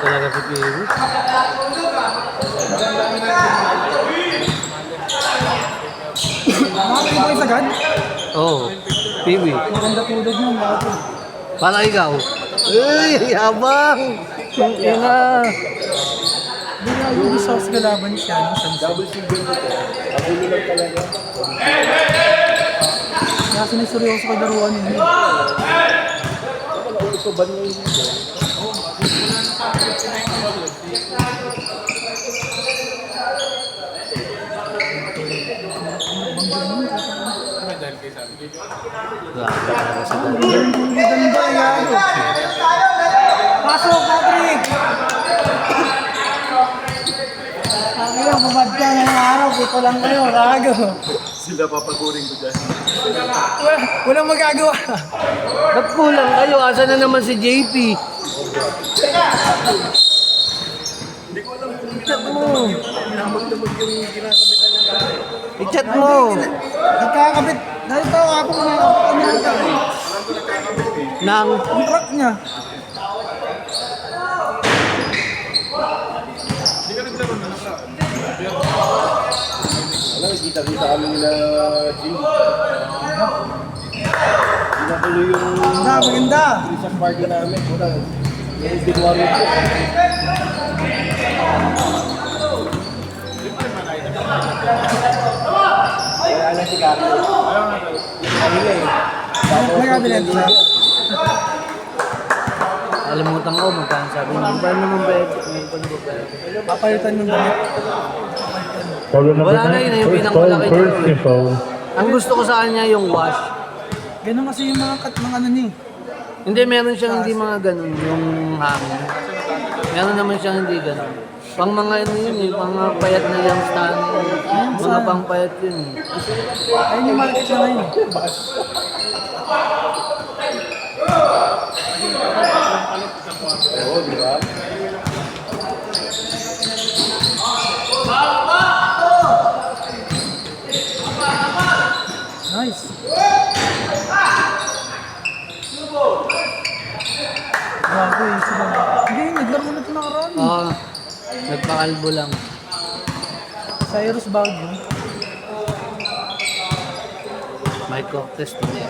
talaga si Piwi. Nakakita ko yung sagad? Oo, Piwi. Maganda tulog mo, mga Para ikaw. Uy, yabang! Yung ina. Hindi nga yung sauce kalaban siya. Double single dito. Abulo lang talaga. Kaya siniseryoso ko daruan yun. Ito ba niya yun? Grabe talaga si Dad. Ang ganda yan. Pasok, Patrick! Ayaw, bumad ka ng araw. Dito lang kayo, rago. Sila papagurin ko dyan. Walang magagawa. Ba't kulang kayo? Asa na naman si JP? I-chat mo. I-chat mo. Nagkakabit. Dahil ito ako nakakabit. Nang Ang truck niya. Alam, kita-kita kami nila Jim. Pinatuloy yung Maganda. Christmas party namin. Wala. Yung January po. Kaya alam si Kaki. Kanina eh. May kabinet siya. Alimutan ko magkano sabi niya. Paano naman ba ito? Papalitan yung damit. Wala na yun, yung pinakamalaki niya. Ang gusto ko sa kanya yung wash. Ganun kasi yung mga mga ano niya. Hindi, meron siyang hindi mga ganun, yung hangin. Meron naman siyang hindi ganun. Pang mga ano yun eh, pang mga payat na yung stand. Mga pang payat yun eh. Ayun yung market siya ngayon. Oo, di ba? Nice. Grabe, sila. Hindi, naglaro na ito nakaraan. Oo, nagpakalbo lang. Cyrus Baguio. Mike Cortez to niya.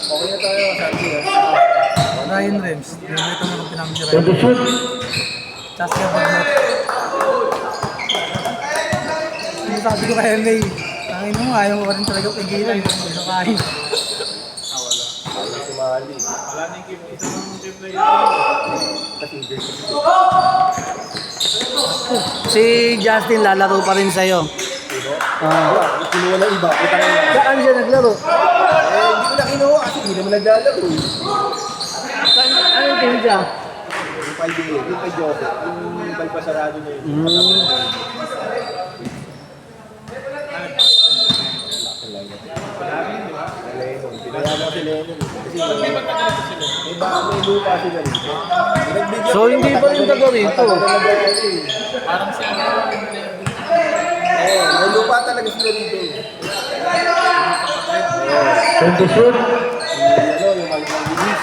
Okay na tayo, sabi na. Ryan Rems. Yung ito na pinamit si Ryan. Chaskia Bagnot. Yung sabi ko kay LA, tangin mo, ayaw mo pa rin talaga pigilan. Hindi na kain. Wala si Mali. Wala na yung Si Justin lalaro pa rin sa'yo. Wala, kinuha ng iba. Kita nga. Saan siya naglaro? Hindi ko na kinuha kasi hindi naman naglalaro. Anong team siya? Yung kay Jose, yung kay Jose, yung balpasarado na yun. Lennon, pinayaman si Lennon. Kasi may lupa sila rito. So hindi pa rin taga rito. Parang siya may lupa talaga sila rito. Yung Malinis.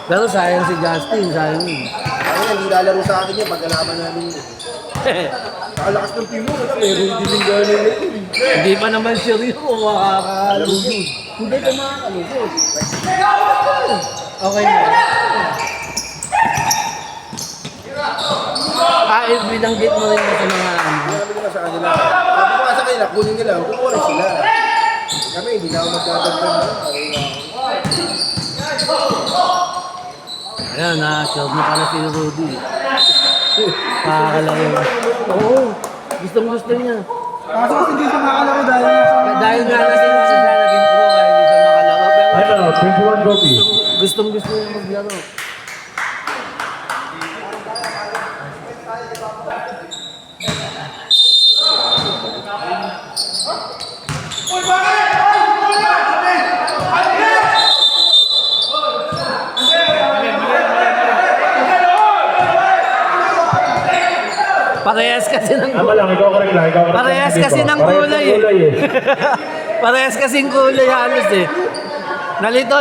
Pero sayang si Justin, sayang yun. Ayun, hindi lalaro sa akin yun pag nalaman namin yun. Nakalakas ng team mo, may Rudy Lingano na yun. Hindi pa naman sure yun kung makakalugod. Hindi ka makakalugod. Okay na. Binanggit mo rin ba sa mga ano? Sinabi ko na sa kanila. Sabi ko nga sa kanila, kunin nila, kukuha rin sila. Kami, hindi na ako magdadagdag na. Ayan, na-shove na pala si Rudy. Pakakalaro. Oo, gustong gusto niya. Kaso kasi hindi siya makakalaro dahil Dahil nga kasi siya naging pro kaya hindi siya makalaro. Pero Ano, 21 copy. gustong gusto niya maglaro. Parehas kasi ng Tama lang, ikaw correct lang. Ikaw correct Parehas lang, kasi di ba? ng Parehas kulay ng kulay eh. Parehas kasi ng kulay halos eh. Nalito.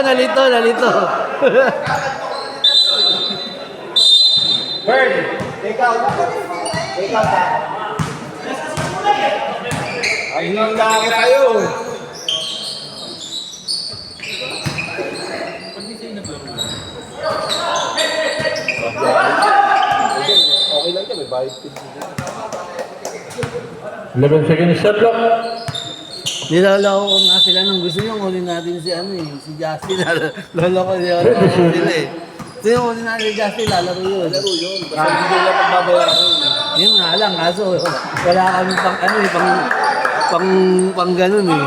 Bird, take out. Take out ha. Ang hina ako sa'yo. Okay lang yan, may bayad pin. 11 seconds shot clock. Nilalako ko nga sila nung gusto nyo, kunin natin si si Justin. Loloko niya sila eh. Sino kunin natin si Justin, lalaro yun. Laro yun, basta hindi lang pagbabayaran. Yun nga lang, kaso wala kami pang ganun eh.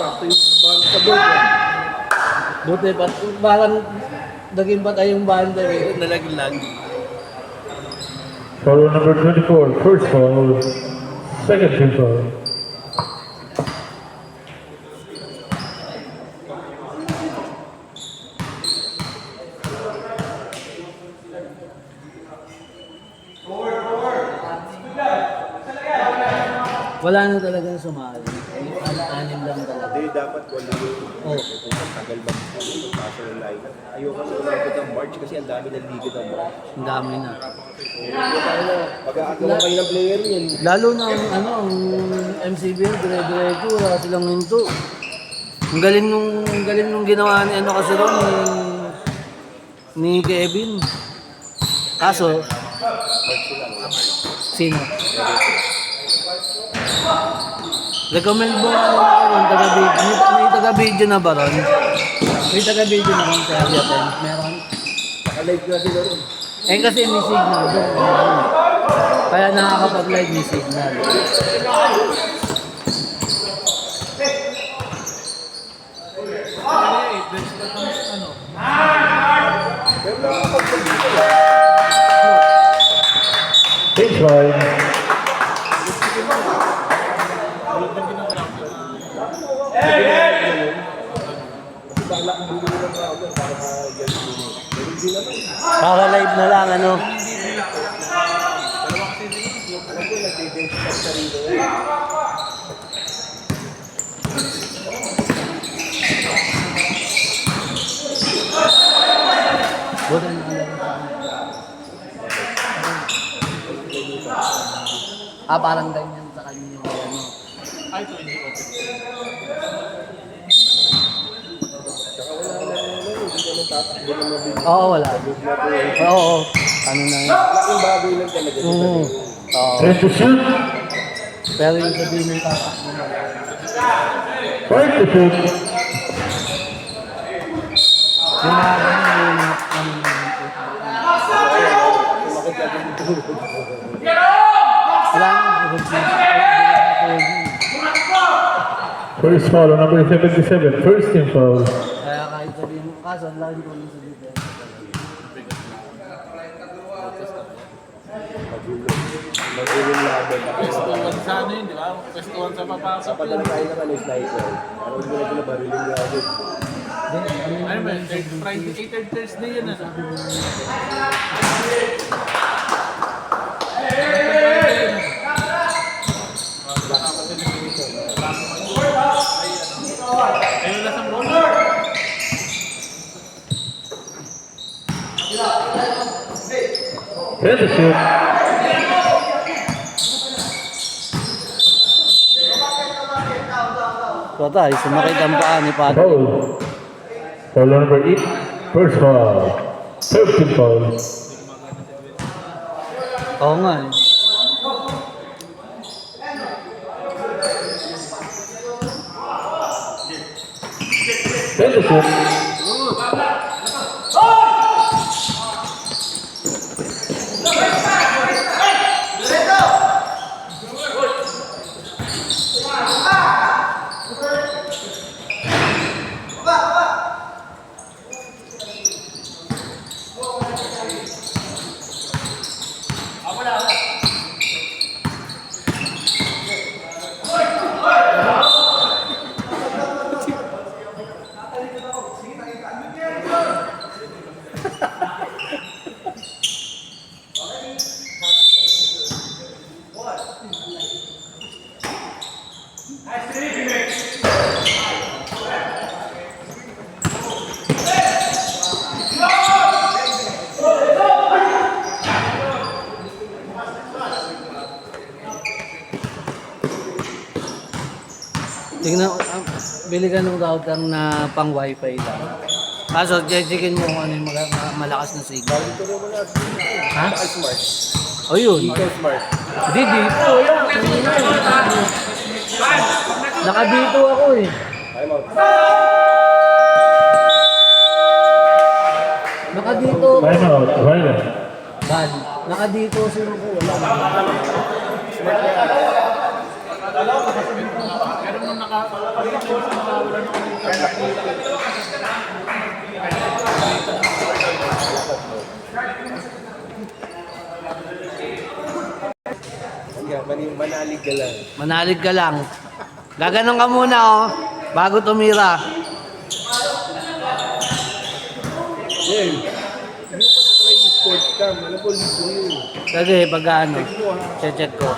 Sakto yung bang sa board. Buti pa, parang naging ba tayong banda eh, nalaglag. Foul number 24, first foul. Second team foul. Wala na talagang sumali. Anim lang talaga. Hindi, dapat wala yun. Oh. Kung tagal ba pagpasok ng line. Ayoko na umabot ng March kasi ang dami ng ligid ng March. Ang dami na. Pag-aagawa kayo ng player yun. Lalo na ang MCBL, dire-diretso, wala silang minto. Ang galing nung ginawa ni kasi ron, ni Kevin. Kaso, sino? Recommend mo ako ron, taga-video. May taga-video na ba ron? May taga-video na ron sa Area 10. Meron? Naka-live na sila rin. Eh kasi may signal doon. Kaya nakakapag-live may signal. Baseline. Para live na lang, ano? Parang ganyan sa kanya yung ano. Oo, wala. Oo. Ano na yun? Laking bagay lang talaga. Oo. Ready to shoot. Pero yung sabihin ng tatakbo na. Right to shoot. Yung mga ganyan, yung mga ano na yun. Wala na. First foul on number 77, first team foul. Kaya kahit sabihin mo, kaso ang laki ko sa dito. Mag-iwin laban. Pestuan sa ano yun, di ba? Pestuan sa papasok. Dapat lang tayo naman ay sniper. Ano mo na sila bariling grabe. Ano ba? Friday, 8 Thursday yun, ano? Ayun na sa mga. Ready to shoot. Patay, sumakit ang paa ni Pato. Foul. Foul number 8, first foul. Third team foul. Oo nga eh. Ready to shoot. Tingnan, bili ka ng router na pang wifi lang. Kaso, checkin mo kung ano yung malakas na signal. Ito rin mo na. Ha? Smart. O yun. Ikaw smart. Hindi, dito. Wala. Nakadito ako eh. Time out. Nakadito. Time out. Right. Ban. Nakadito sino ko. Wala. Pero nung nakapagpapalito yung sinakawalan ng Manalig ka lang. Manalig ka lang. Gaganon ka muna oh. Bago tumira. Yan. Hindi mo pa na-try yung sports cam. Alam ko, libo yun. Sige, pag ano. Check ko.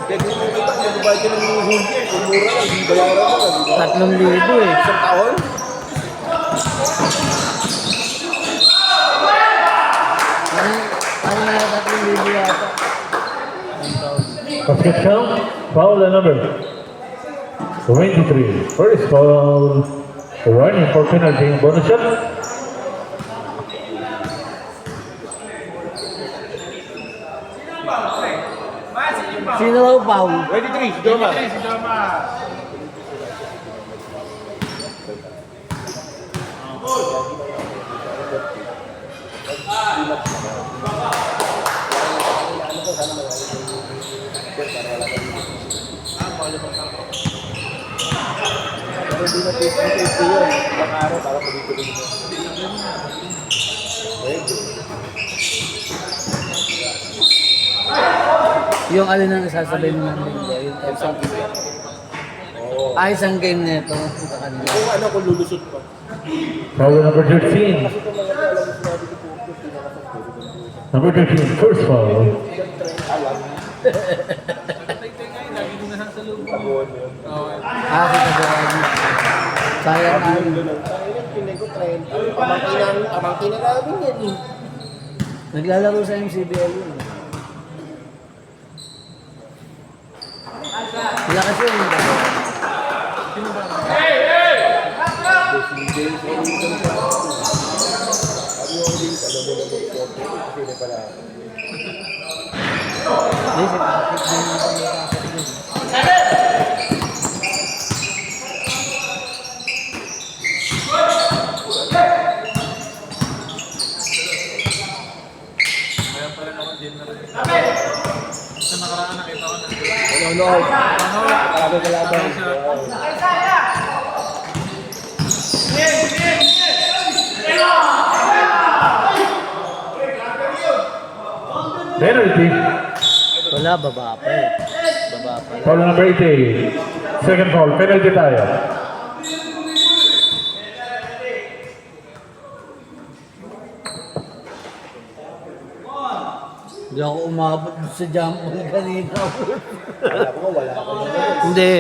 Kaya kung kita, magbabayad ka ng hulgi. Kung mura lang, hindi bayaran mo lang. Diba? 3,000 eh. Isang taon? Ano na 3,000 yata? Basket count. Foul and number 23. First foul. Warning for penalty. Bonus shot. Sino raw foul? 23, si Joma. si Joma. Pero di na 50-50 yun. Ilang araw para pag-ituloy mo. Yung alin ang isasabihin mo ng linggo? Yung Isang game. Oo. isang game nito. Ito kanina. Kung ano, kung lulusot pa. Foul number 13. Kasi kung mga alam mo sinabi ko po, pinakasok. Number 13. First foul. Lagi nung nasasalubong. Tabuhan mo yun. Kita ko. Sayang Sabi ano. yung gano'n. Tayo yan, pinay ko 30. Pamangkin na namin yan eh. Naglalaro sa MCBL yun. Wala kasi yun. Si James Robinson pa. Sabi yung James, alam mo naman ito. Kasi na pala. Hindi, si Patrick din yung pagkakasap din. Kaya pala naman din na rin. Sa nakaraan nakita ko na. Ano? Kalaban. Penalty. Wala, baba pa eh. Baba pa. Foul number 18. Second foul. Penalty tayo. Hindi ako umabot sa jump ball kanina. Wala ko, wala ko naman. Hindi.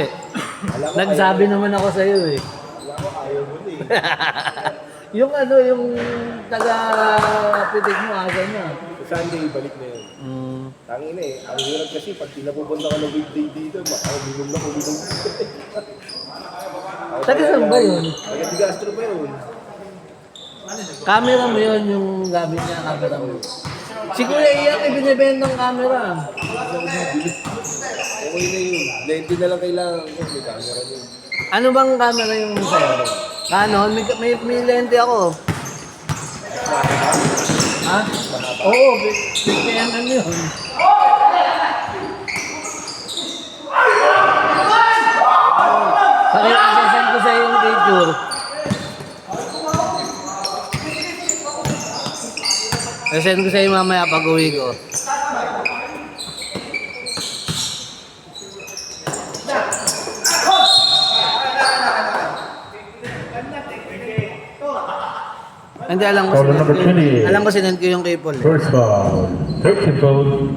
Wala ko, Nagsabi naman ako sa iyo eh. wala ko, ayaw mo na eh. Yung ano, yung taga-pitik mo, asa na. Sa Sunday, balik na yun. Tangin na eh. Ang hirap kasi pag pinapupunta ka ng weekday dito, makakabulong na kumulong. Taga saan ba yun? Taga-Digastro pa yun. Camera mo yun, yung gamit niya, camera mo. Si Kuya Ian ay binibentang camera. Okay na yun. Lente na lang kailangan ko. May camera yun. Ano bang camera yung sa'yo? Canon? May lente ako. Ha? Oo, 50mm yun. Pakisasend ko sa yung picture. Send ko sa iyo mamaya pag uwi ko. Hindi, alam ko Foul number 20. Alam ko sinend ko yung kay Paul. First foul. 13 foul.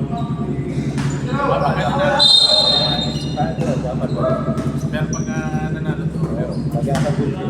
Pero pag nanalo to. Magkakabulong.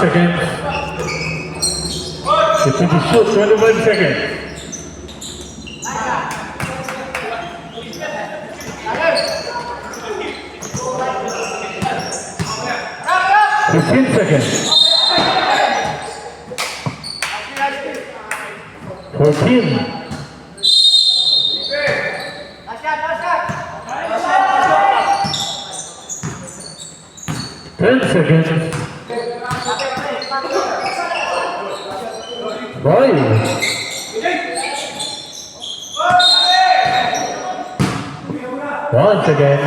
seconds. It will be shoot, 21 seconds. Fifteen seconds. 14. 10 seconds. 5. 1 second.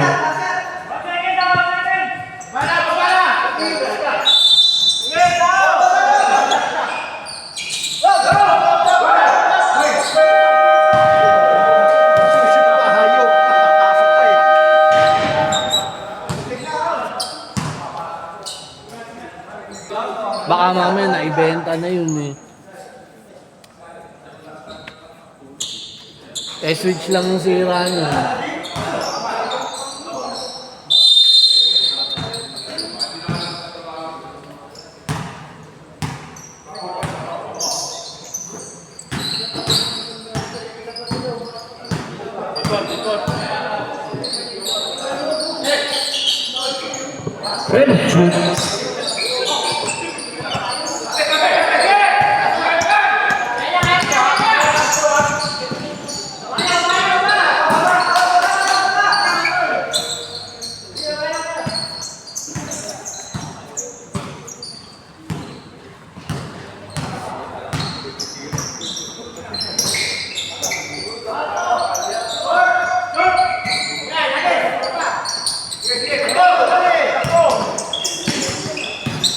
Baka mamaya naibenta na yun eh. Switch lang yung sira niya. Finish.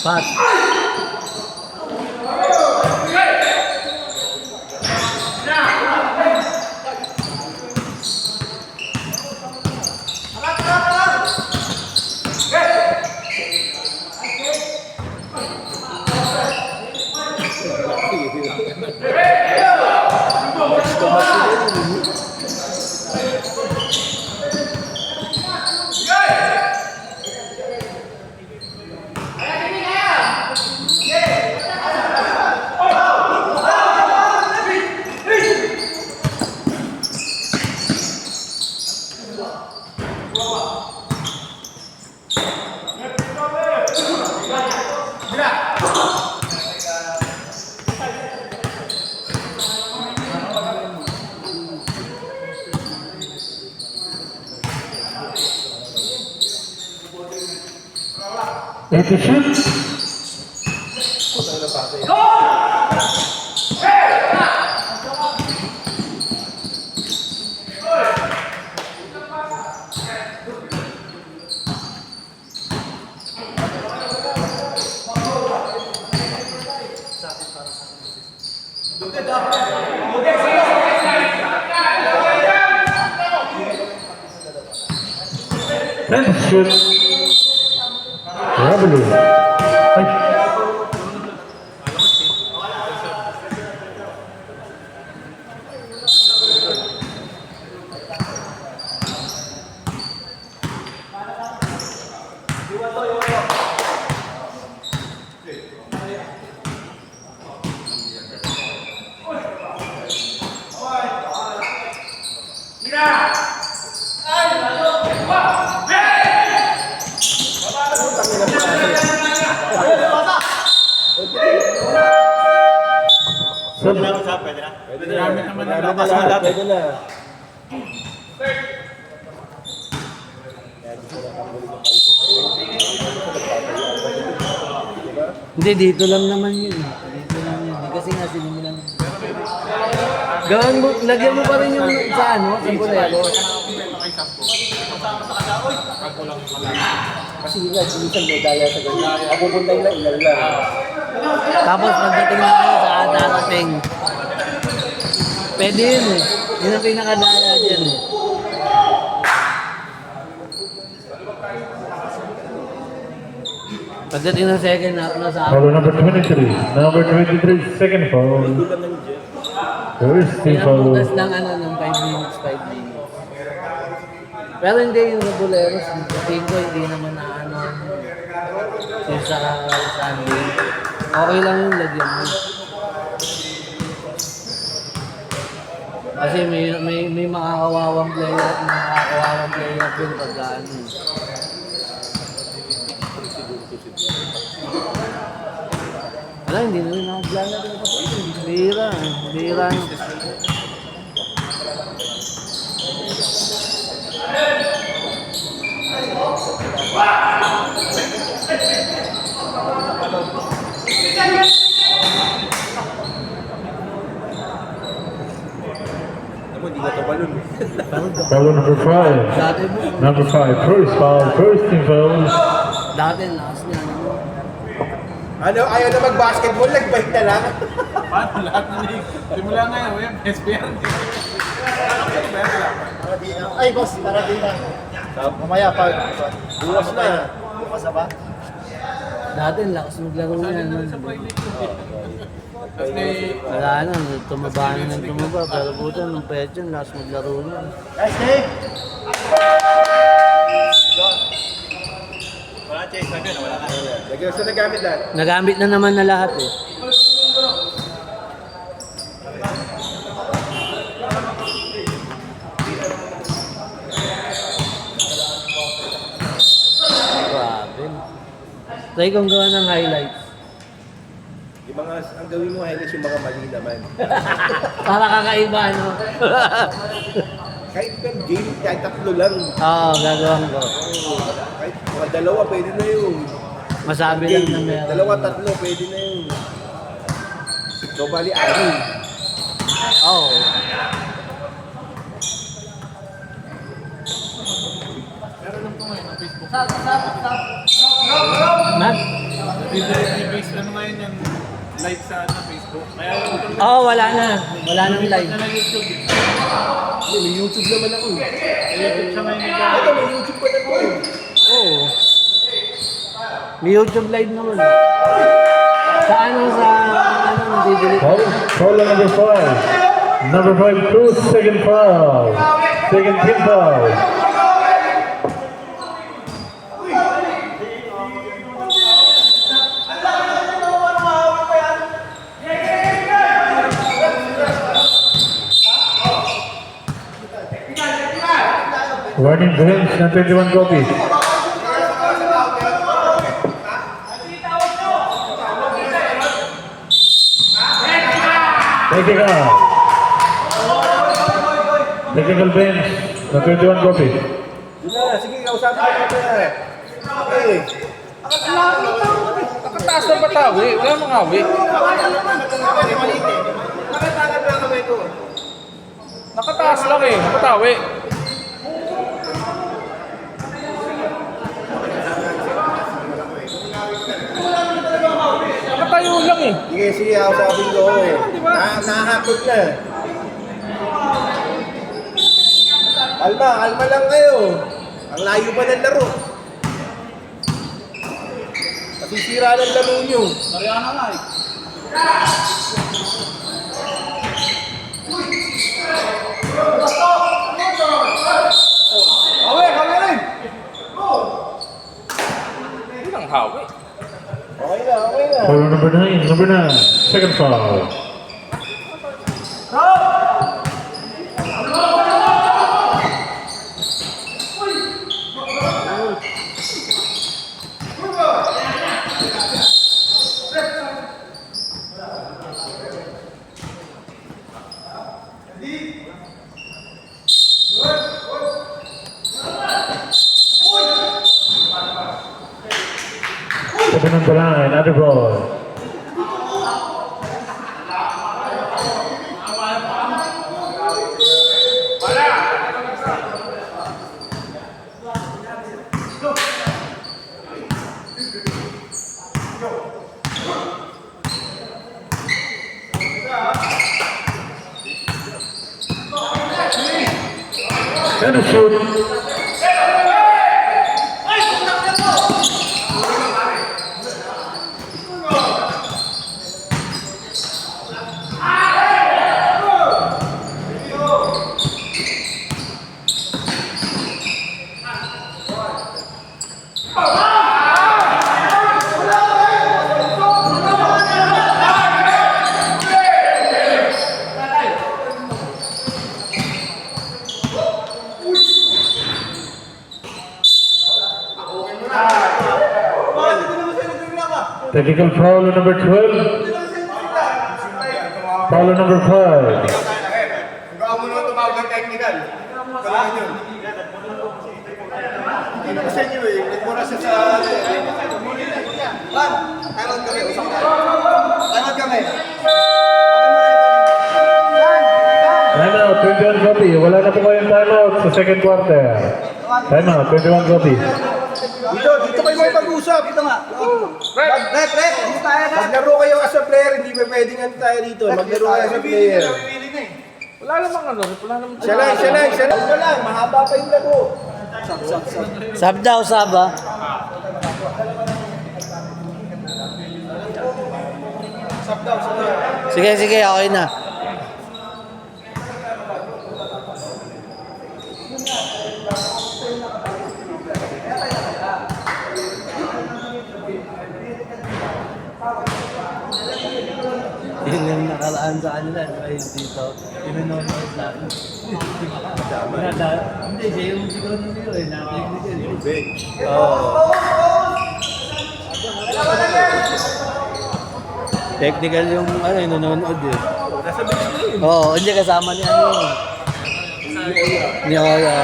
Pat. It is shoot. And shoot. Lovely. Ay. Pwede na. Hindi, dito lang naman yun. Dito lang yun. Kasi nga sinimulan. Gawin mo, lagyan mo pa rin yung sa ano, sa bolero. Kasi nga, minsan may daya sa ganyan. Ako puntay na ilan lang. Tapos pagdating na kayo sa darating. Pwede yun eh. Yun ang pinakadaya dyan eh. Pagdating ng second half na sa Foul number 23. Number 23, second foul. First team foul. pinaputas lang ano ng 5 minutes, 5 minutes. Pero hindi yung Rabuleros, tingin ko hindi naman na ano. Yung sa Sunday. Okay lang yung lagyan mo. Kasi may makakawawang player din pag ano. Wala, hindi na rin nakaglalaro kasi. Bira. Ako, hindi ko ito balon. Foul number 5. Dati mo, Number 5, first foul, first team foul. dati lakas niya. Ano, ayaw na mag-basketball, nagbike na lang. Paano lahat ng league? Simula ngayon, web, SPR. Ay, boss, para din lang. Mamaya pa. Bukas na. Bukas na ba? Dati lakas maglaro niya. Tapos may Wala na, tumaba na ng tumaba. Pero buta, nung petyan, lakas maglaro niya. Guys, Dave! Lagyan sa nagamit lahat. Nagamit na naman na lahat eh. Grabe. Try kong gawa ng highlights. Yung mga, ang gawin mo, highlights yung mga mali naman. Para kakaiba, no? Kahit per game, kahit 3 lang. Oo, gagawin ko. Kahit mga 2, pwede na yun. Masabi lang na meron. 2, 3, pwede na yun. So, bali, 6. Oo. meron lang ito ngayon ng Facebook. Matt? I-base ano ngayon yung live sa Facebook. Kaya yung Oo, wala na. Wala nang live. na YouTube. May YouTube naman ako. May YouTube siya ngayon. Ito, may YouTube pa na ako. Oo. May YouTube live naman. Sa ano, nadidelete. Foul number 5. Number 5, Cruz, second foul. Second team foul. Warning bench ng 21 copies. Technical bench ng 21 copies. Yun na, sige, kausapin ko na. Okay. Nakataas ng batawi. Wala nang awi. Nakataas lang eh. Batawi. Nakatayo lang eh. Sige, sige, kausapin ko. Nakahakot na. Kalma lang kayo. Ang layo pa ng laro. Nasisira ng laro nyo. Mariana nga eh. Hawi rin! Hindi lang hawi. Okay na. Foul number 9, second foul. Stepping on the line, under ball. And a shoot. Technical foul on number 12. Foul on number 5. Kung ako muna tumawag ng technical. Kailangan yun. Hindi naman sa inyo eh. Nagmura siya sa... Lan, timeout kami. Usap tayo. Timeout kami. Timeout, 21 copy. Wala na po kayong timeout sa second quarter. Timeout, 21 copy. Dito kayo may pag-usap. Dito nga. Rep. Dito tayo na. Maglaro kayo as a player. Hindi pa pwedeng ano tayo dito. Maglaro kayo as a player. Wala namang ano, wala namang... Siya lang. Mahaba pa yung laro. Sab daw, sab ah. Sige, okay na. Yun yung nakaraan sa kanila, ay dito, pinanonood natin. Hindi, siya yung siguro nung yun, eh, nakikinig yun. Oo. Technical yung ano, yung nanonood eh. Oo, hindi kasama ni ano. Ni Oya.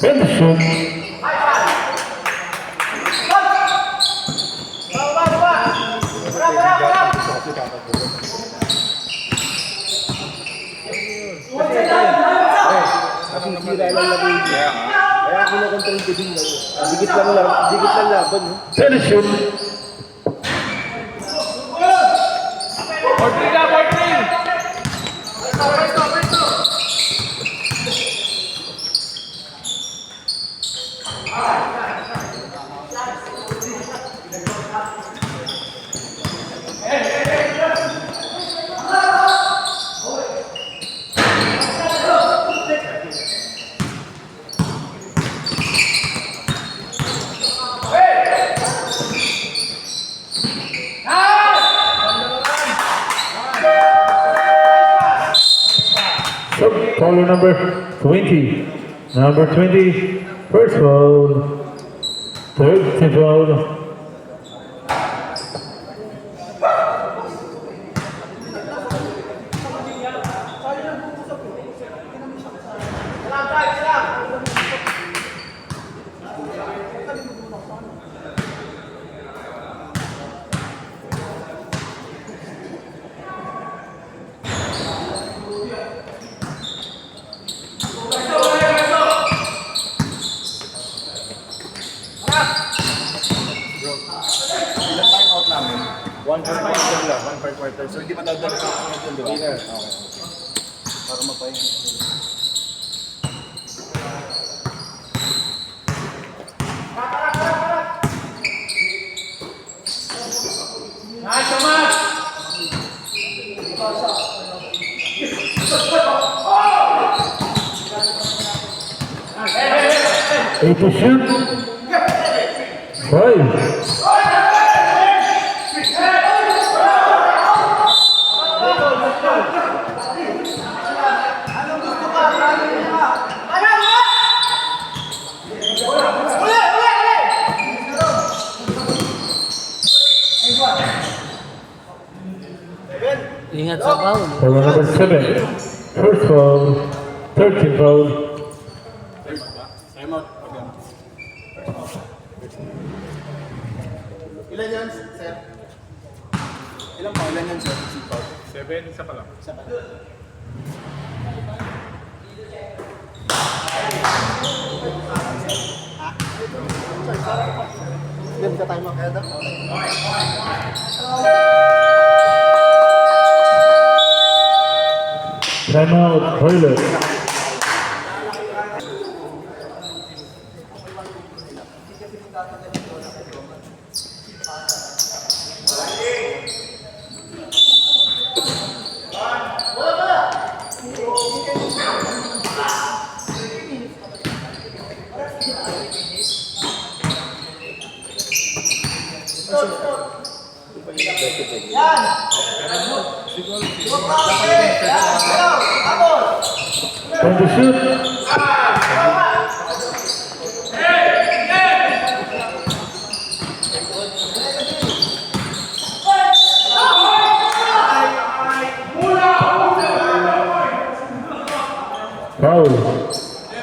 Henderson. Nasisira lang laro yun. Kaya ako na-control ko din lang. Dikit lang laban. No? Henderson. Foul on number 20. Number 20, first foul. Third team foul. Ilang timeout namin? 1 per quarter lang. 1 per quarter. So hindi madadala sa sunod yung doon. Okay. Para mapahinga. Eight to shoot. 5. Ingat sa foul. Foul on number 7. First foul. Third team foul. Timeout. Ilan yan, sir? Ilan pa? Ilan yan, sir? 7, isa pa lang. Ilan ka timeout kaya daw? Timeout, Oilers. Time to shoot. Foul.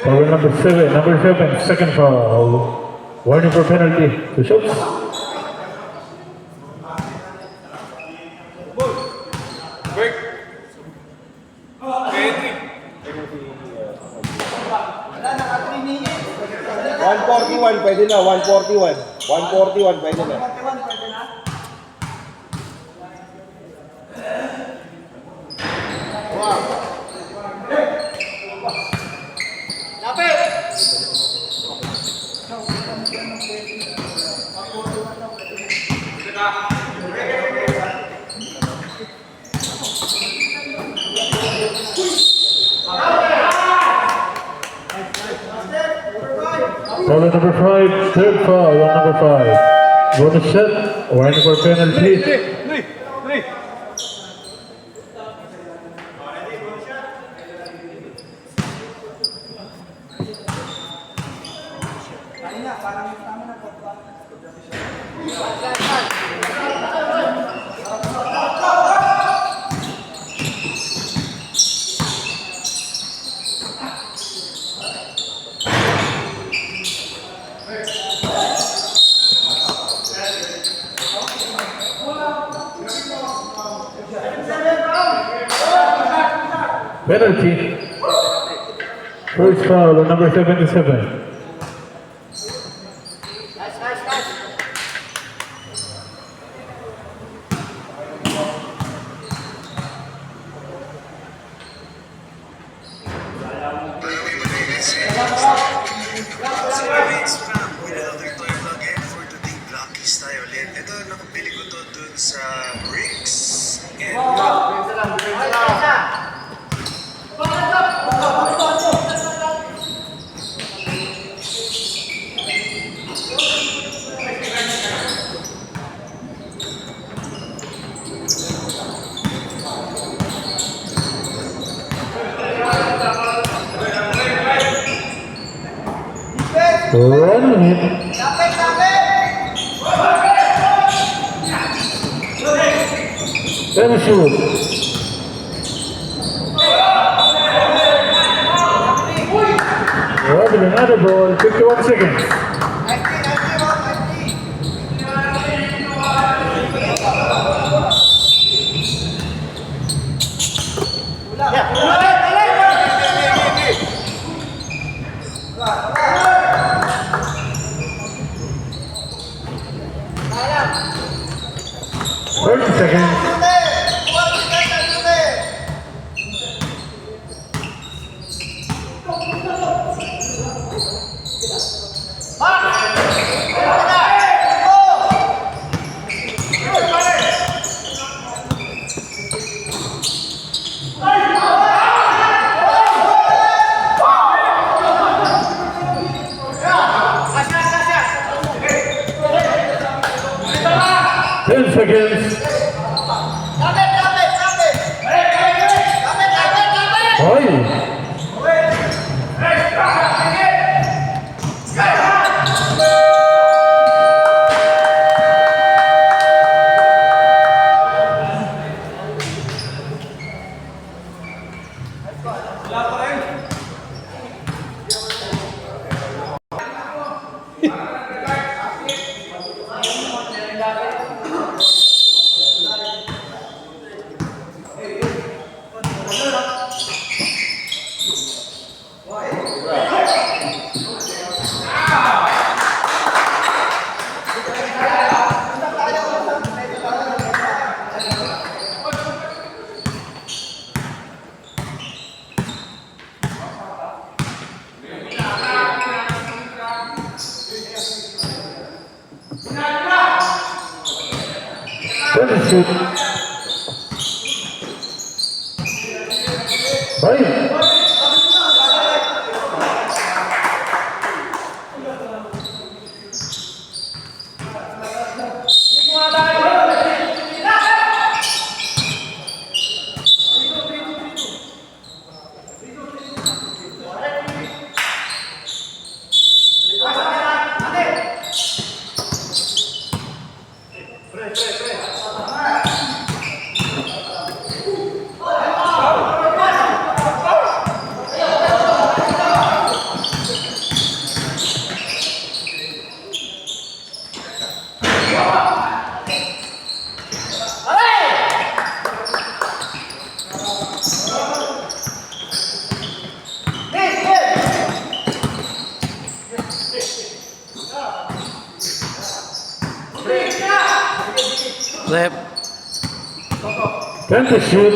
Foul number seven, second foul. Warning for penalty. 2 shots. Patrick. 141, pwede na. 141. 141, pwede na. Foul on number 5, third foul on number 5. Bonus shot, warning for penalty. Penalty. First foul on number 77. Tayo ulit. Ito, nakabili ko to dun sa Bricks. And One minute. Then shoot. Robin, another ball, 51 seconds. Seconds. Shoot. Bye. Rep. 20 shoot.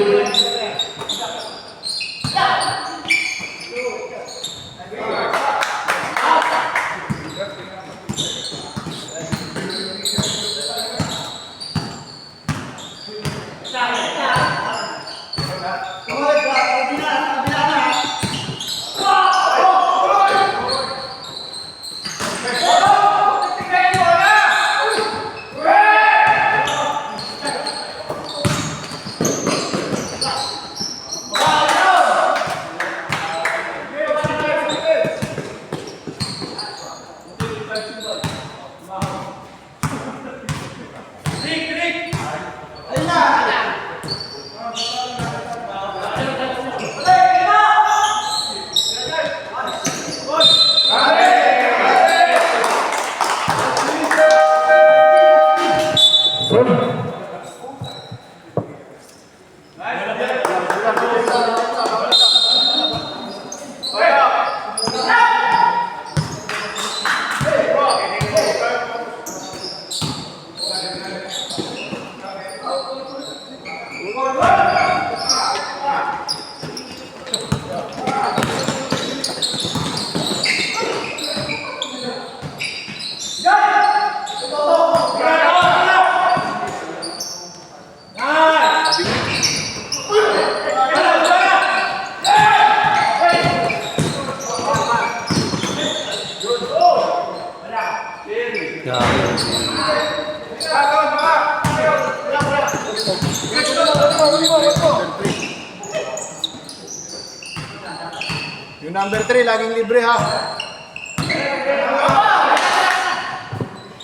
Yung number 3, laging libre ha.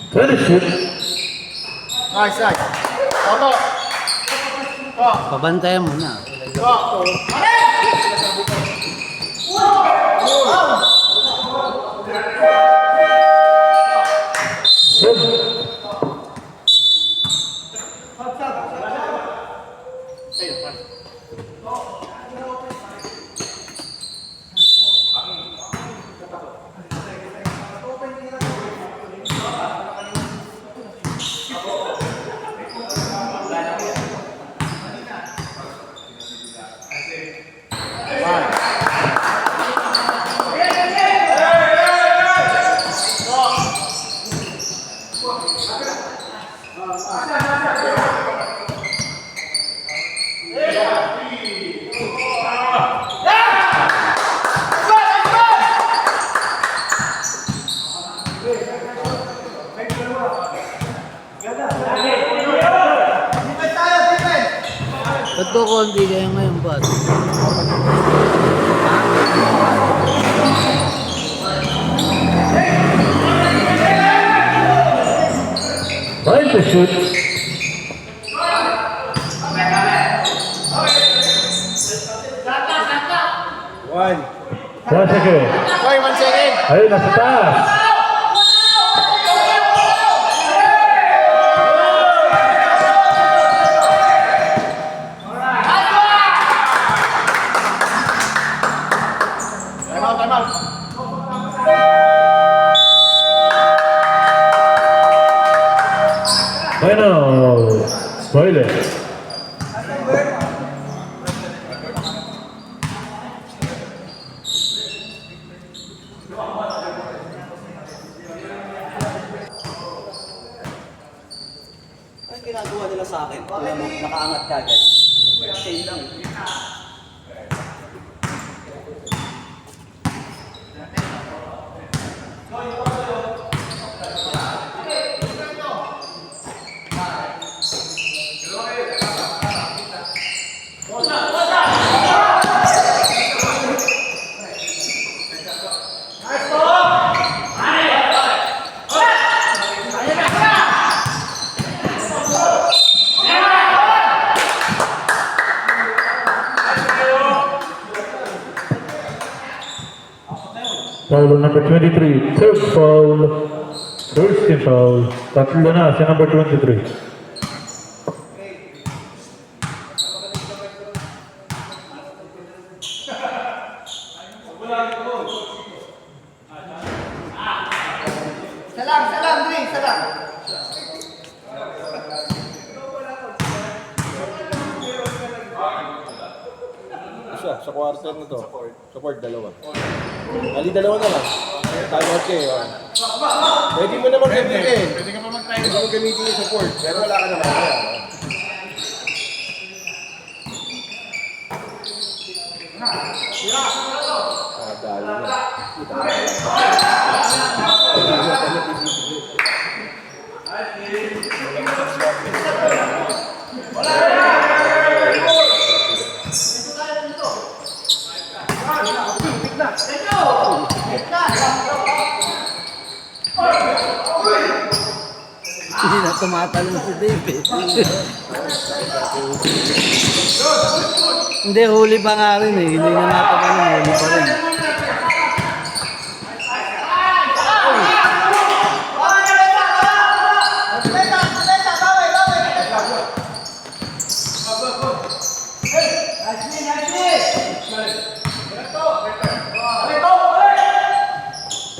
20 shoot. Nice, nice. Toto. Pabantayan mo na. Ba't ko konti kayo ngayon, bud? Five to shoot. One. 1 second. Okay, 1 second. Ayun, nasa taas. Time out, time out. Bueno, spoiler. Ang ginagawa nila sa akin, alam mo, nakaangat ka agad. Same lang. Foul on number 23. Third foul. First team foul. Tatlo na si number 23. Isa, sa quarter na to. Support, dalawa. Ali, dalawa na lang. Time out kayo. Pwede mo naman gamitin. Pwede ka pa mag-time. Pwede mo gamitin yung support. Pero wala ka naman. Dali na. Hindi na tumatalon si Dave eh. Hindi, huli pa nga rin eh. Hindi na napakalong, huli pa rin.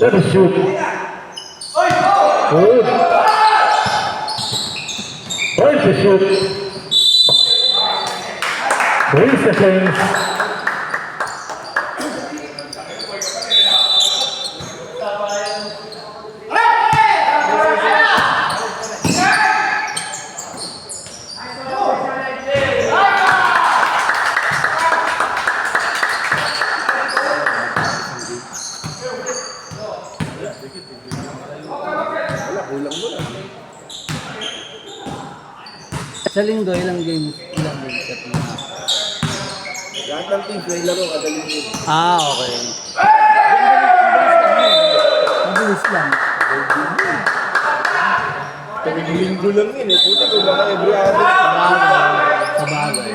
Let us shoot. Good. Point to shoot. 3 seconds. Sa linggo, ilang games sa team? Lahat ng teams may laro, kadaling yun. Ah, okay. Mabilis lang. Linggo lang yun eh. Puti ko mga every other. Sa bagay.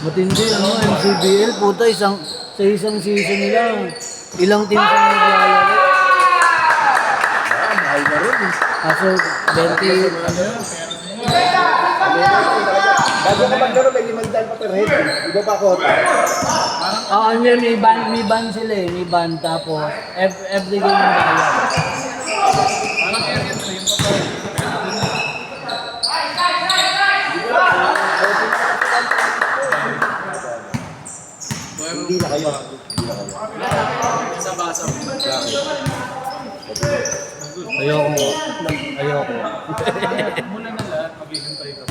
Matindi, ano, MCBL, puta, sa isang season nila, ilang teams ang naglalaro. Mahal na rin eh. Kaso, 20, Bago ka maglaro, may 500 pa per head. Iba pa ako. may ban sila eh, may ban, tapos, every game yung bayad. Parang area na yun pa. Hindi na kayo. Sa basa. Ayoko. Muna na lahat, maghihintay ka.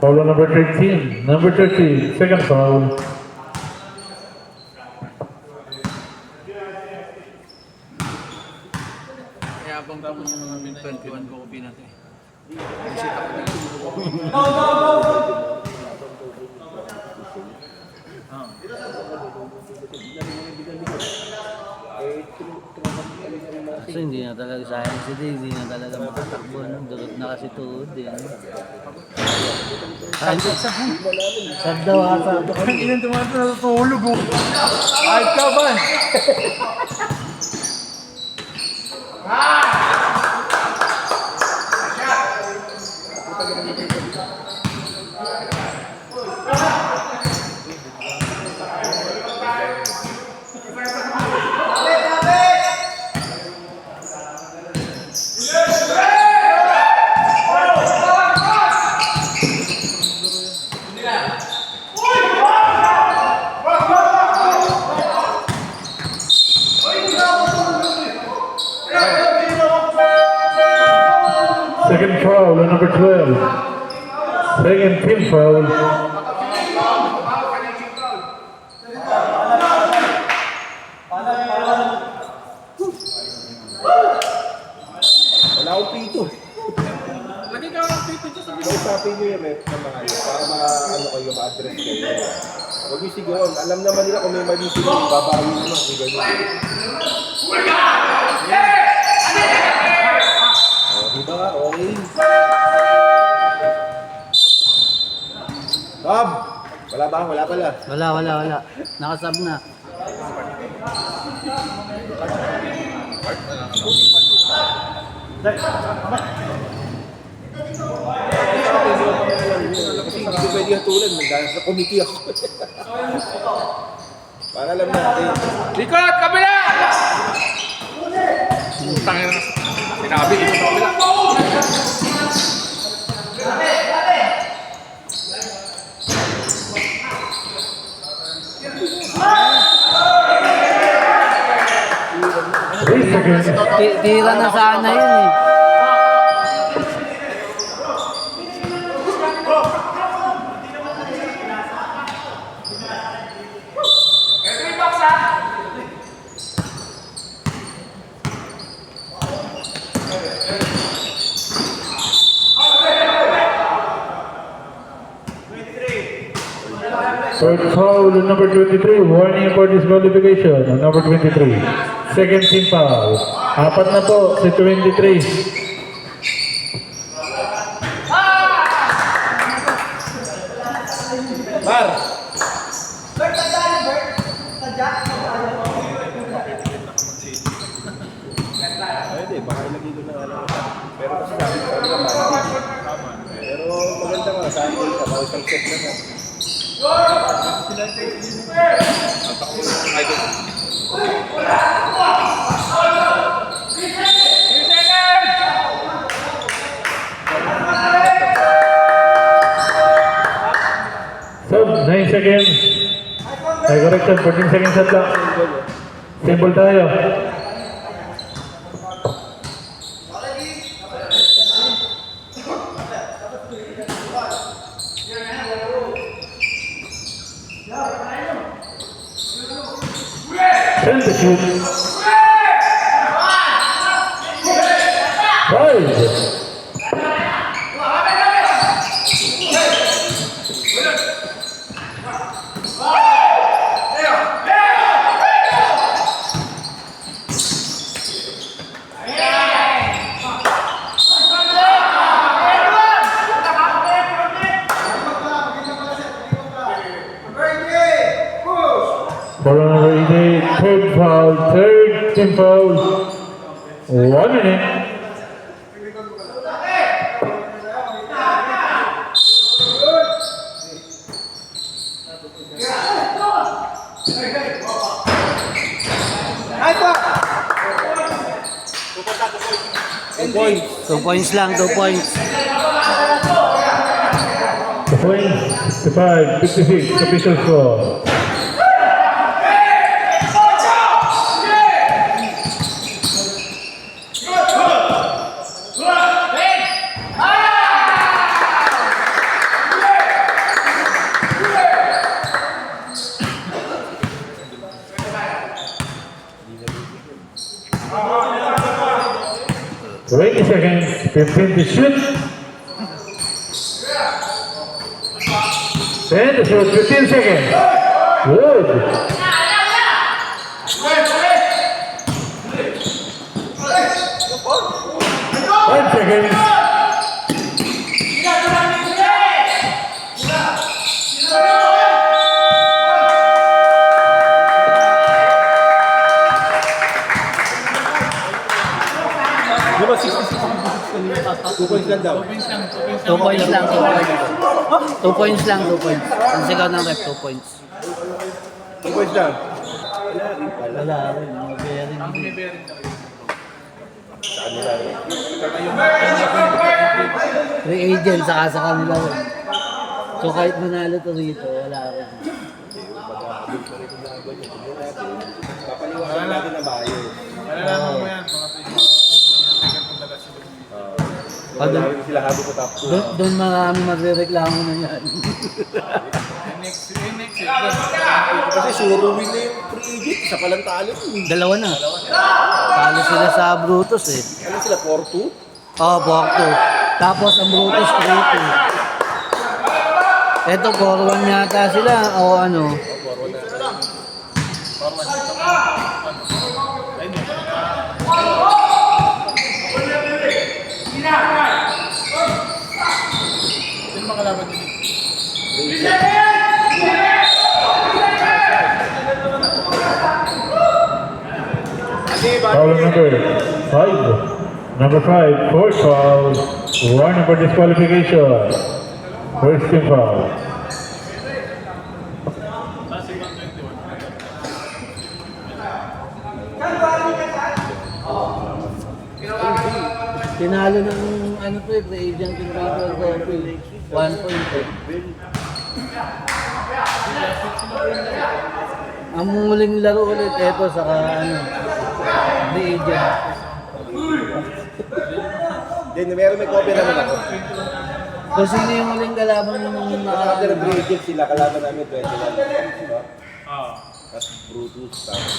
Foul on number 13. Number 13. Second foul. Kaya abang tapos yung mga 21 ko pinatay. Kasi hindi na talaga sayang si Dave, hindi na talaga makatakbo. No? Durot na kasi tuhod eh. No? Sad daw ata. Ang ilan tumato na tulog oh. Kahit ka ba? Second foul on number 12. Second team foul. Wala akong pito. Lagi ka ang pito dyan sa Kausapin nyo yung rep na mga yun para ano kayo, ma-address kayo. Huwag yung sigawan. Alam naman nila kung may mali sila, babawi naman. Hindi ganun. Bob! Wala ba? Wala pala. Wala. Nakasab na. Kasi hindi ko pwede hatulan. Dahil sa committee ako. Para alam natin. Likod! Kabila! Tangin na. Sinabi, likod sa kabila. Three seconds. Tira na sana yun eh. Third foul on number 23. Warning for disqualification on number 23. Second team foul. Apat na po si 23. Bar! Pwede, baka ilagay ko na ano. Pero kasi sabi ko na pero maganda nga, sa akin ka, bawal kang set na. Sub, 9 seconds. Ay, correction, 14 seconds shot lang. Simple tayo. Send the shoot. 5. Ball number 88, third foul, third team foul. 1 minute. Two points lang, 2 points. The points, 55, 56, official score. Wait a second, 15 to shoot. And the shoot, 15 seconds. Good. 1 second. Di ba 66 kanina? 2 points lang daw. 2 points lang, 2 points. 2 points lang, 2 points. Ang sigaw ng rep, 2 points. 2 points lang. Wala rin, mga bearing. Free agent, saka sa kanila rin. So kahit manalo to rito, wala rin. Papaliwasan natin na maayos. Malalaman mo yan, mga second punta sila. Wala rin sila habang ko tapos. Doon marami magre-reklamo na yan. Next Kasi sure win na yung free agent. Isa palang talo. Dalawa na. Talo sila sa Brutus eh. Ano sila? 4-2? Oh, 4-2. Tapos ang Brutus 3-2. Eto, 4-1 yata sila o ano. Sino makalaban din? Foul number 5. Number 5, fourth foul. Warning for disqualification. First team foul. Tinalo ng ano po, free agent yung Paper Coffee. 1 point eh. Ang muling laro ulit, eto saka ano, free agent. Then, meron may copy naman ako. Kung sino yung muling kalaban yung After nakakalaban. break sila, kalaban namin 21. Diba? Tapos Brutus. Tapos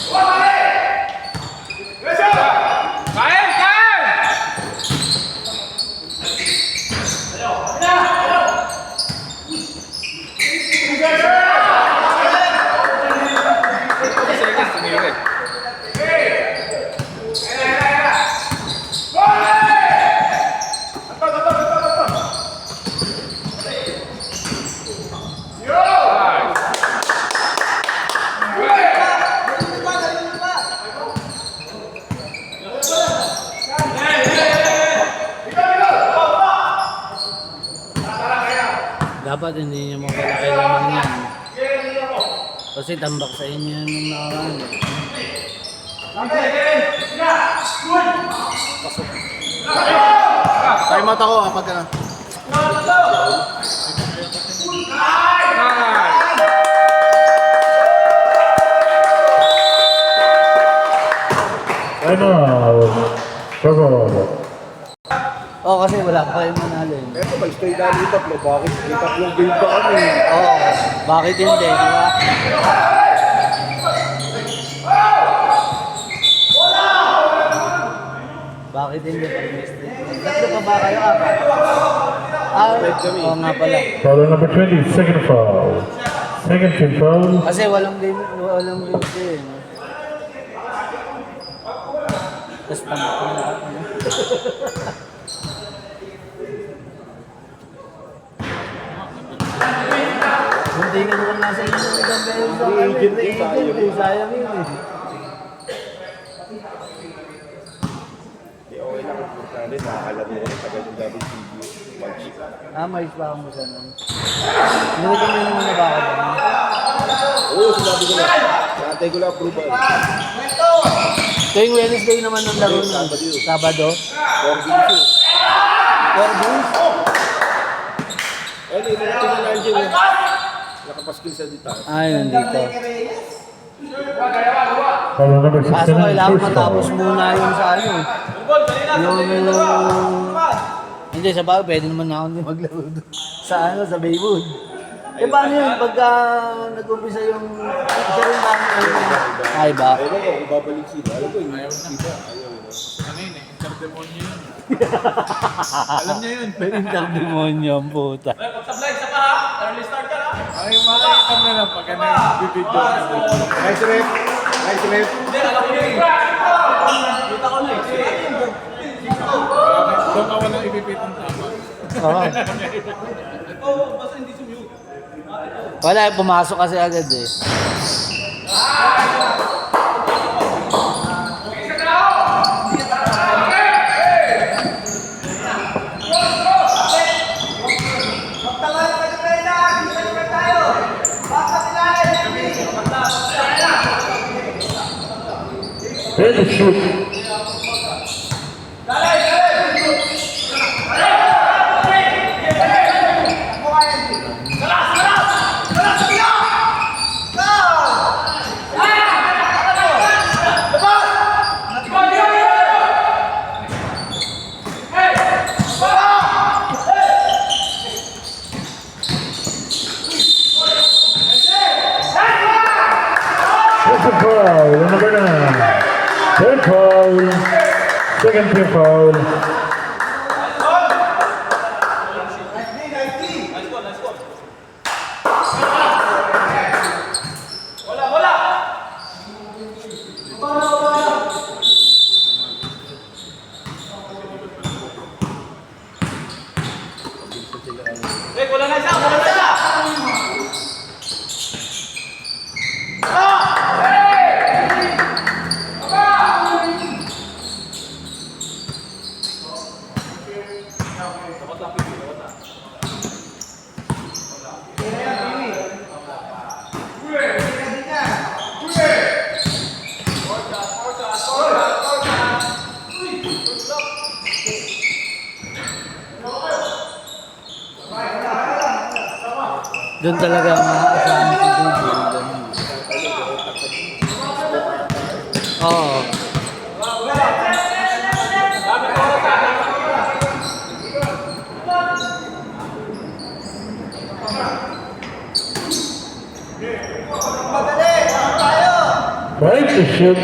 Dapat hindi niyo mapalaki yan. Kasi tambak sa inyo yung nakaraan. time out ako pagka na. Time out. Purple. Oo, kasi wala pa kayong manalo eh. Pero may stay down itap mo, bakit itap yung build ba kami? Oo, bakit hindi, di ba? Bakit hindi pag mistake? Tatlo pa ba kayo? Apat? Oo nga pala. Foul number 20, second foul. Second team foul. Kasi walang game eh. No? Tapos tambak na lahat. No? Hindi nga naman nasa inyo ng gambero sa Agent eh, sayang. Sayang yun eh. Okay lang, importante, nakakalaro ko sa ganyung WCU. Mais pa ako sa nun. Nilagay mo naman na baka ba? Oo, sinabi ko na. Natay ko lang approval. Tuwing Wednesday naman ng laro nun. Sabado. 4 games yun. 4 games? Ayun, ito na lang dyan. Nakapaskil sa dita. Ay, nandito. Foul number 69, Kaso kailangan first matapos foul. muna yung sa ano. Hindi, sa bagay, pwede naman ako hindi maglaro doon. Sa ano, sa Baywood. Eh, paano yun? Pagka nag-umpisa yung... Isa rin ba? Ay ba? Ayun ako, kung babalik sila. Alam ko, hindi sila. Ano yun eh, interdemonyo yun. Alam niya yun. Interdemonyo ang puta. Ay, makakita mo na pag nag-video ka. Nice rep. Nice rep. Doon ka walang ipipitong tama. Oo. Wala, pumasok kasi agad eh. Ready to shoot. Second foul, number 9. Third foul. Second team foul. Doon talaga makakasama si Dudu. Ganun. Oo. Right to shoot.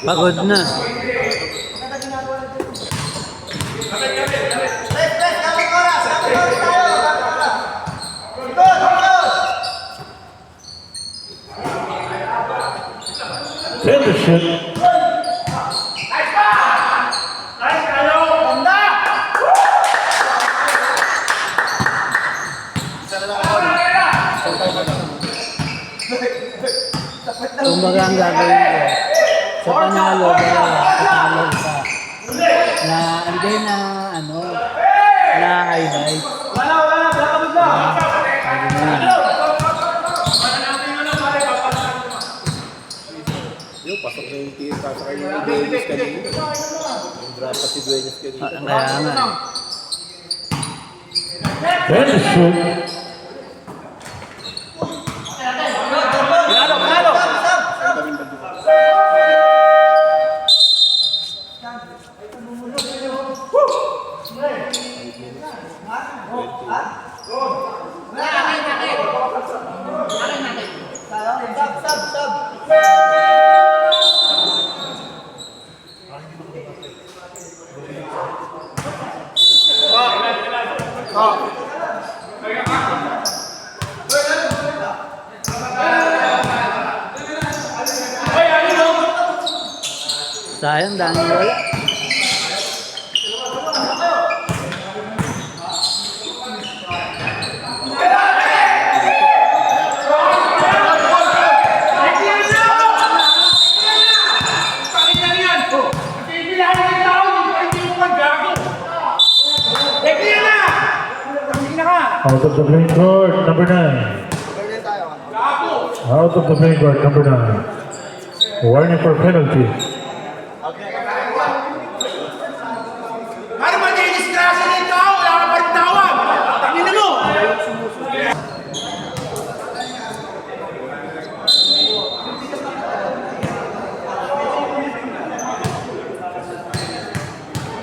Pagod na. Right to shoot. Kumbaga ang gagawin ko, sa panalo, panalo pa. Na, hindi na, ano, na highlight. Yo, pasok na yung tiyo, pasok kayo yung Dueñas kanina. Yung drop pa si Dueñas kanina. Kaya nga. Right to shoot. Sayang, dami wala. Out of the playing court, number 9. Out of the playing court, number 9. Warning for penalty. Ano man yung disgrasya nito? Wala ka pa rin tawag. Tangin na mo!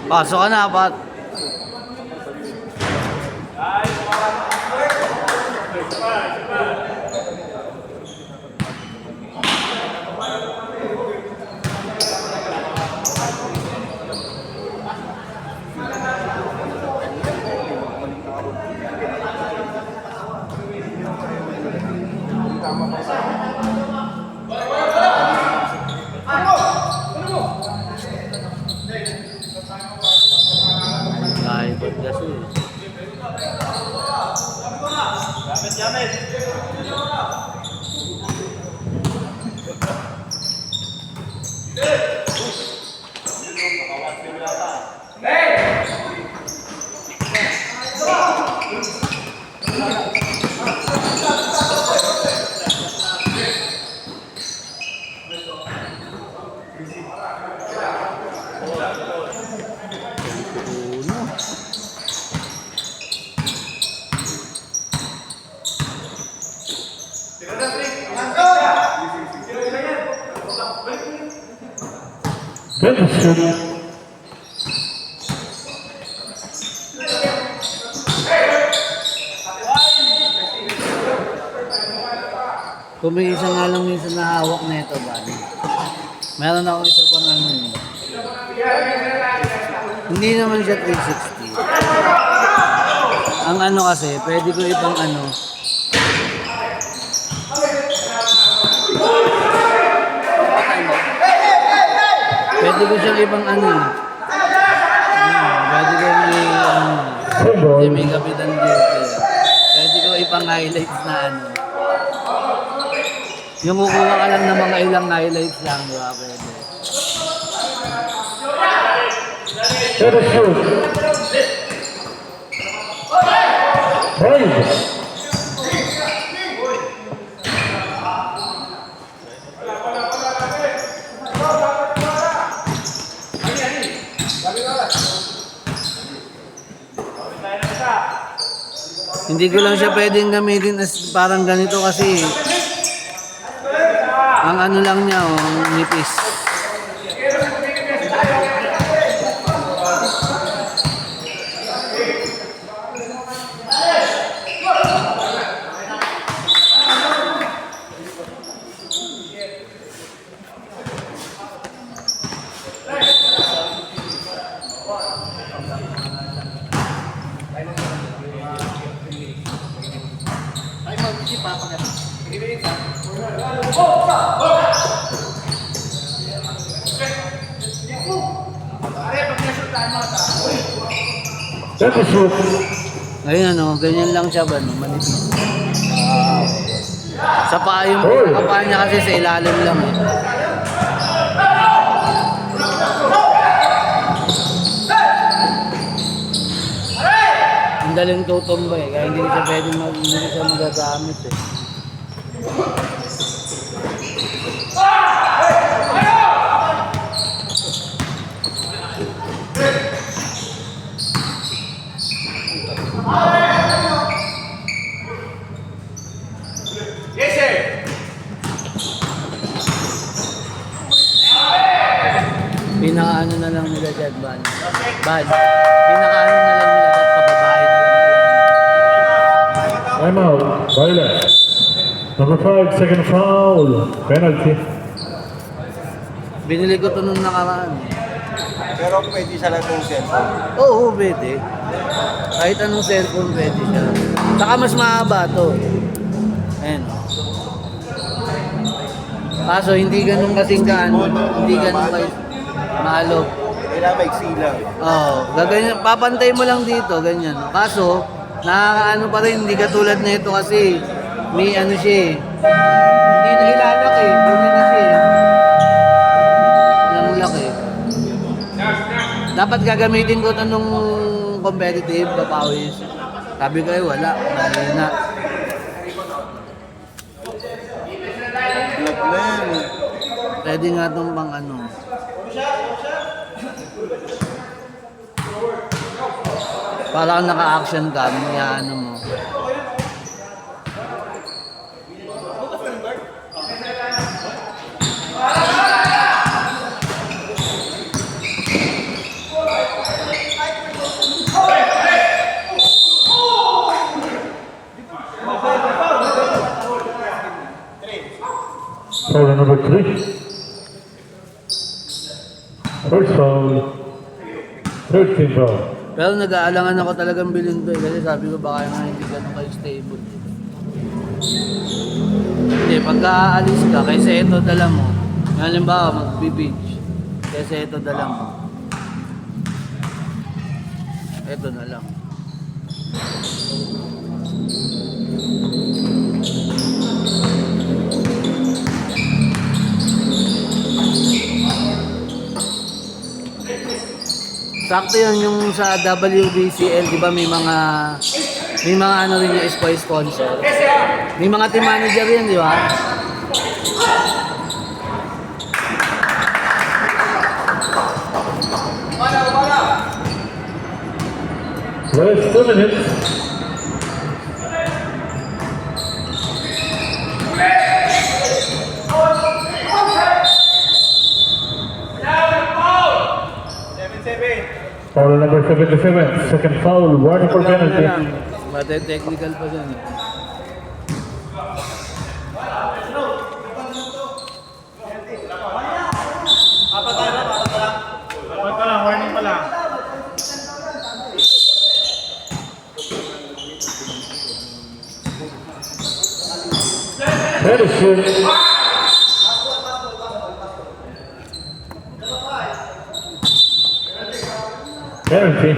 Pasok ka na, Pat. Kahit kasi. Right to shoot. Kung may isa nga lang minsan na hawak na ito, Bani. Meron ako isa pang ano eh. Hindi naman siya 360. Ang ano kasi, pwede ko ibang ano. Pwede ko siyang ibang ano eh. Pwede ko ano. Hindi may kapitan dito. Pwede ko ibang highlights na ano. Yung kukuha ka lang ng mga ilang highlights lang, di ba? Pwede. Right to shoot. Right. Hindi ko lang siya pwedeng gamitin as parang ganito kasi ang ano lang niya, oh, ang nipis. Set to shoot. Ayun ano, ganyan lang siya ba, no? Manipis. Sa paa yung paa niya kasi sa ilalim lang eh. Ang daling tutumba eh, kaya hindi siya pwedeng hindi siya magagamit eh. Pinakaano na lang nila dyan, Ban. Pinakaano na lang nila dyan, pababae na lang nila. Time out. Violet. Number 5, second foul. Penalty. Binili ko to nung nakaraan. Pero pwede siya lang ng cellphone. Oo, pwede. Kahit anong cellphone pwede siya. Saka mas mahaba to. Ayan. Kaso hindi ganun kasing gaano. Hindi ganun kayo mahalo. Kailangan maiksi lang. Oo, gaganyan, papantay mo lang dito, ganyan. Kaso, nakakaano pa rin, hindi katulad na ito kasi may ano siya eh. Hindi na ilalak eh, pwede na siya eh. Ilang laki. Dapat gagamitin ko ito nung competitive, papawis. Sabi ko wala, mahina. Vlog na yan. Pwede nga itong pang ano. Para kang naka-action cam, ano mo. Foul number 3. First foul. 13 foul. Pero nag-aalangan ako talagang bilhin to eh. Kasi sabi ko baka nga hindi ganun kayo stable. Hindi, pagka aalis ka, kaysa ito dala mo. Halimbawa, mag-beach. Kaysa ito dala mo. Ito na lang. Sakto yun yung sa WBCL, di ba may mga ano rin yung sponsor. May mga team manager yun, di ba? Well, it's 2 minutes. Foul number 77, second foul, warning for penalty. Bate technical pa dyan eh. Dapat pa lang, warning pa lang. That is shoot. Penalty.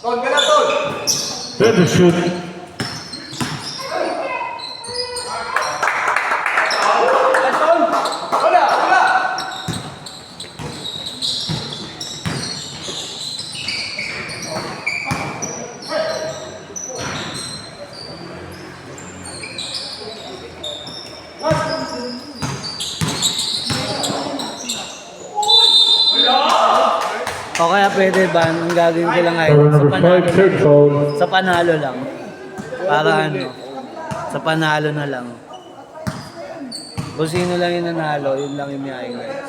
Ton, gana, Ton! Ready to shoot. O kaya pwede ba, ang gagawin ko lang ay Foul sa number panalo, 5, third foul. sa panalo lang. Para ano, sa panalo na lang. Kung sino lang yung nanalo, yun lang yung may highlights.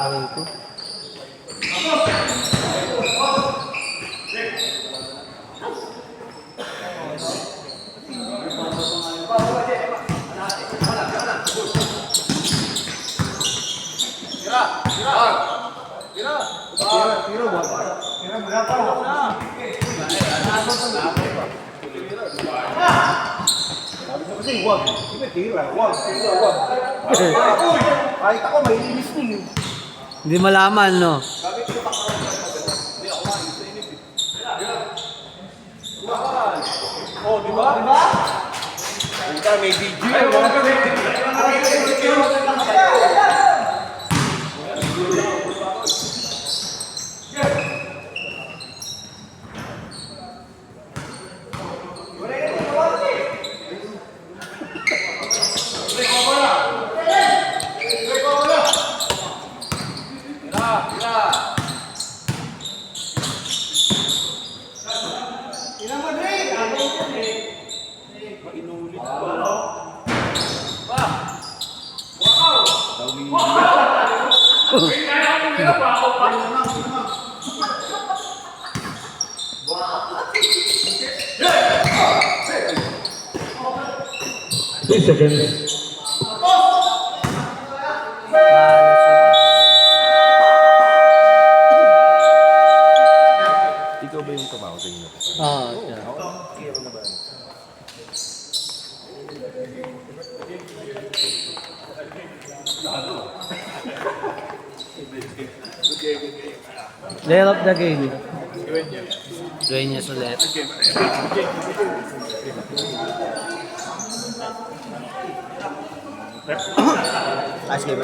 Aray ko. Kasi wag. Hindi tira. Wag. Kahit ako, may inis niyo. Hindi malaman, no? Oh, di ba? Di ba? Punta, may video. Three seconds. Ikaw ba yung tumawag sa inyo? Oo, siya. Player of the game. Dueñas ulit. Ask him.